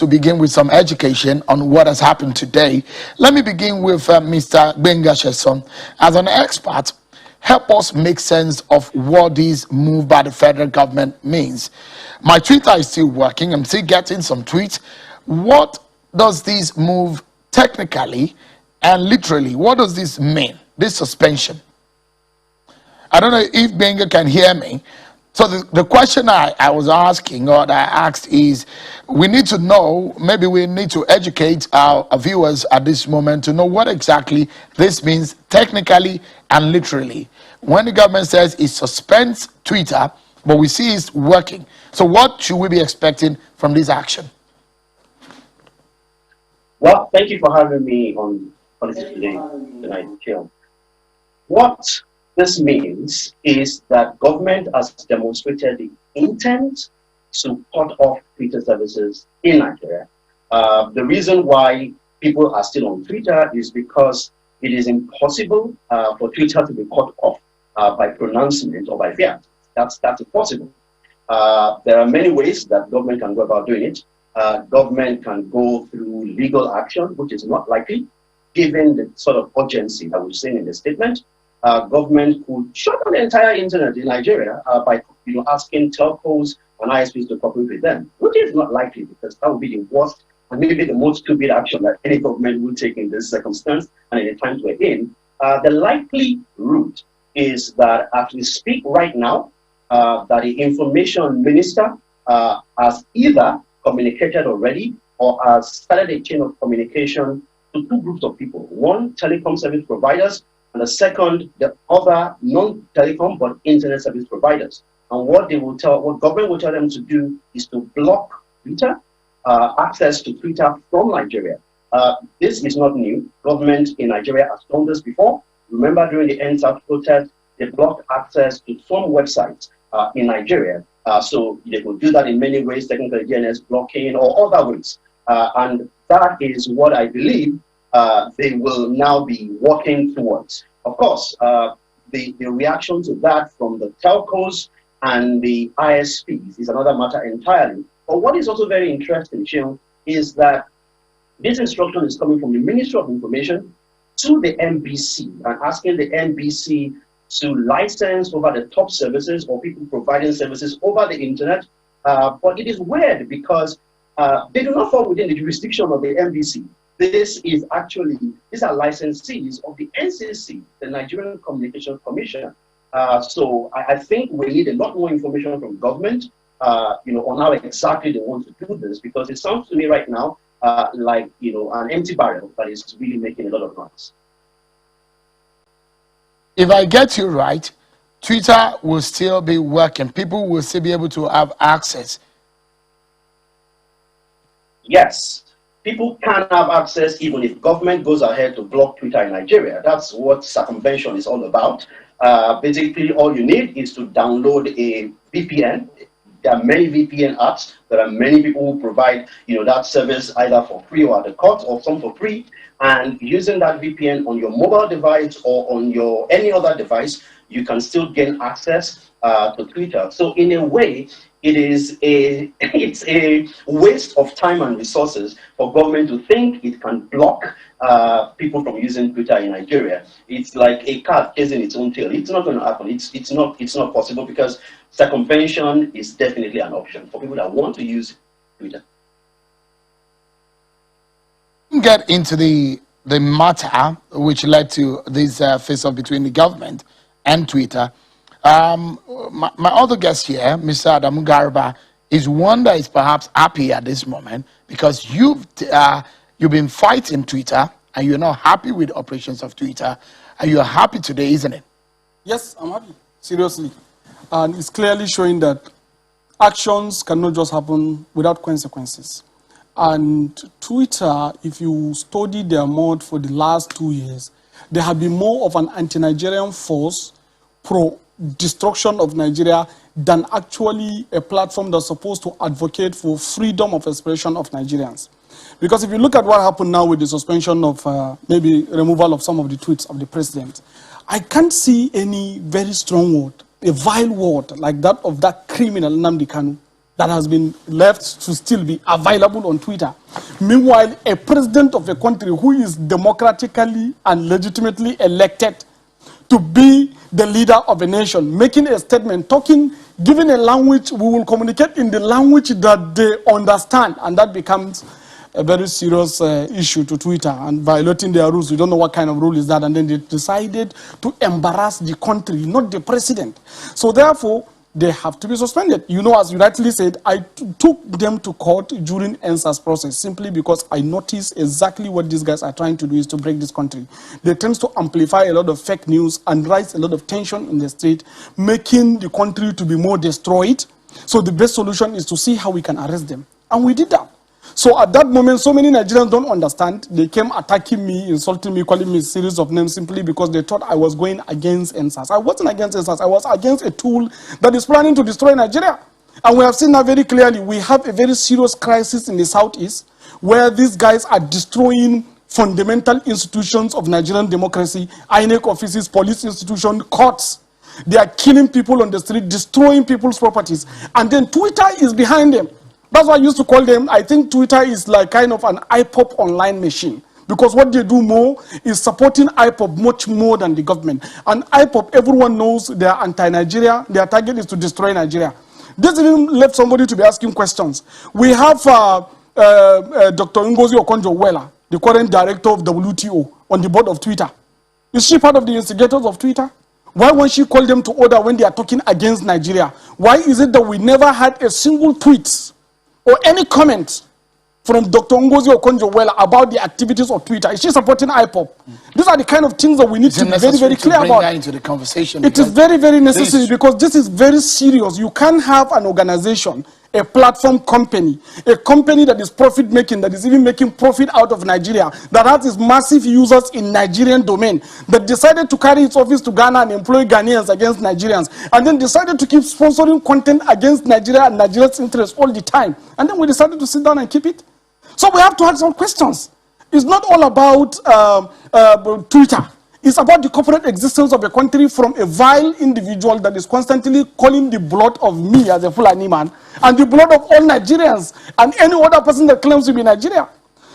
to begin with some education on what has happened today. Let me begin with Mr. Gbenga Sheson. As an expert, help us make sense of what this move by the federal government means. My Twitter is still working. I'm still getting some tweets. What does this move technically and literally, what does this mean, this suspension? I don't know if Benga can hear me. So the question I was asking, or that I asked, is we need to know, maybe we need to educate our viewers at this moment to know what exactly this means technically and literally. When the government says it suspends Twitter, but we see it's working. So what should we be expecting from this action? Well, thank you for having me on Politics Today tonight, Jill. What this means is that government has demonstrated the intent to cut off Twitter services in Nigeria. The reason why people are still on Twitter is because it is impossible for Twitter to be cut off by pronouncement or by fiat. That's impossible. There are many ways that government can go about doing it. Government can go through legal action, which is not likely, given the sort of urgency that we've seen in the statement. Government could shut down the entire internet in Nigeria by asking telcos and ISPs to cooperate with them, which is not likely because that would be the worst and maybe the most stupid action that any government would take in this circumstance and in the times we're in. The likely route is that as we speak right now, that the information minister has either communicated already or has started a chain of communication to two groups of people. One, telecom service providers, and the second, the other non-telecom but internet service providers. And what government will tell them to do is to block Twitter, access to Twitter from Nigeria. This is not new. Government in Nigeria has done this before. Remember during the NSAS protest, they blocked access to some websites in Nigeria. So they could do that in many ways, technical DNS blocking or other ways. And that is what I believe they will now be working towards. Of course, the reaction to that from the telcos and the ISPs is another matter entirely. But what is also very interesting, Shil, is that this instruction is coming from the Ministry of Information to the NBC and asking the NBC to license over the top services or people providing services over the internet. But it is weird because they do not fall within the jurisdiction of the NBC. These are licensees of the NCC, the Nigerian Communications Commission. So I think we need a lot more information from government, on how exactly they want to do this, because it sounds to me right now like, an empty barrel that is really making a lot of noise. If I get you right, Twitter will still be working. People will still be able to have access. Yes. People can have access even if government goes ahead to block Twitter in Nigeria. That's what circumvention is all about. Basically, all you need is to download a VPN. There are many VPN apps. There are many people who provide, that service either for free or at the cost, or some for free. And using that VPN on your mobile device or on your any other device, you can still gain access to Twitter. So in a way, it's a waste of time and resources for government to think it can block people from using Twitter in Nigeria. It's like a cat chasing its own tail. It's not going to happen. It's not possible because circumvention is definitely an option for people that want to use Twitter. Get into the matter which led to this face-off between the government and Twitter. My other guest here, Mr. Adamu Garba, is one that is perhaps happy at this moment because you've been fighting Twitter and you're not happy with the operations of Twitter, and you're happy today, isn't it? Yes, I'm happy, seriously. And it's clearly showing that actions cannot just happen without consequences. And Twitter, if you study their mode for the last 2 years, they have been more of an anti-Nigerian force, pro-destruction of Nigeria, than actually a platform that's supposed to advocate for freedom of expression of Nigerians. Because if you look at what happened now with the suspension of maybe removal of some of the tweets of the president, I can't see any very strong word, a vile word like that of that criminal Nnamdi Kanu that has been left to still be available on Twitter. Meanwhile, a president of a country who is democratically and legitimately elected to be the leader of a nation, making a statement, talking, giving a language, we will communicate in the language that they understand, and that becomes a very serious issue to Twitter and violating their rules. We don't know what kind of rule is that, and then they decided to embarrass the country, not the president. So therefore, they have to be suspended. You know, as you rightly said, I took them to court during NSAS process simply because I noticed exactly what these guys are trying to do is to break this country. They tend to amplify a lot of fake news and rise a lot of tension in the street, making the country to be more destroyed. So the best solution is to see how we can arrest them. And we did that. So at that moment, so many Nigerians don't understand. They came attacking me, insulting me, calling me a series of names simply because they thought I was going against NSAS. I wasn't against NSAS. I was against a tool that is planning to destroy Nigeria. And we have seen that very clearly. We have a very serious crisis in the southeast where these guys are destroying fundamental institutions of Nigerian democracy, INEC offices, police institutions, courts. They are killing people on the street, destroying people's properties. And then Twitter is behind them. That's why I used to call them, I think Twitter is like kind of an IPOP online machine. Because what they do more is supporting IPOP much more than the government. And IPOP, everyone knows they are anti-Nigeria. Their target is to destroy Nigeria. This even left somebody to be asking questions. We have Dr. Ngozi Okonjo-Iweala, the current director of WTO, on the board of Twitter. Is she part of the instigators of Twitter? Why won't she call them to order when they are talking against Nigeria? Why is it that we never had a single tweet or any comment from Dr. Ngozi Okonjo-Iweala about the activities of Twitter? Is she supporting IPOP? These are the kind of things that we need to be very, very clear about. That into the conversation. It is very, very necessary because this is very serious. You can't have an organization, a platform company, a company that is profit-making, that is even making profit out of Nigeria, that has its massive users in Nigerian domain, that decided to carry its office to Ghana and employ Ghanaians against Nigerians, and then decided to keep sponsoring content against Nigeria and Nigeria's interests all the time. And then we decided to sit down and keep it. So we have to ask some questions. It's not all about Twitter. It's about the corporate existence of a country from a vile individual that is constantly calling the blood of me as a Fulani man and the blood of all Nigerians and any other person that claims to be Nigeria.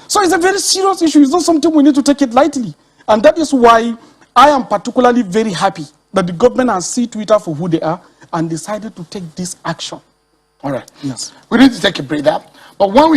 So it's a very serious issue. It's not something we need to take it lightly. And that is why I am particularly very happy that the government has seen Twitter for who they are and decided to take this action. All right. Yes. We need to take a breather. But when we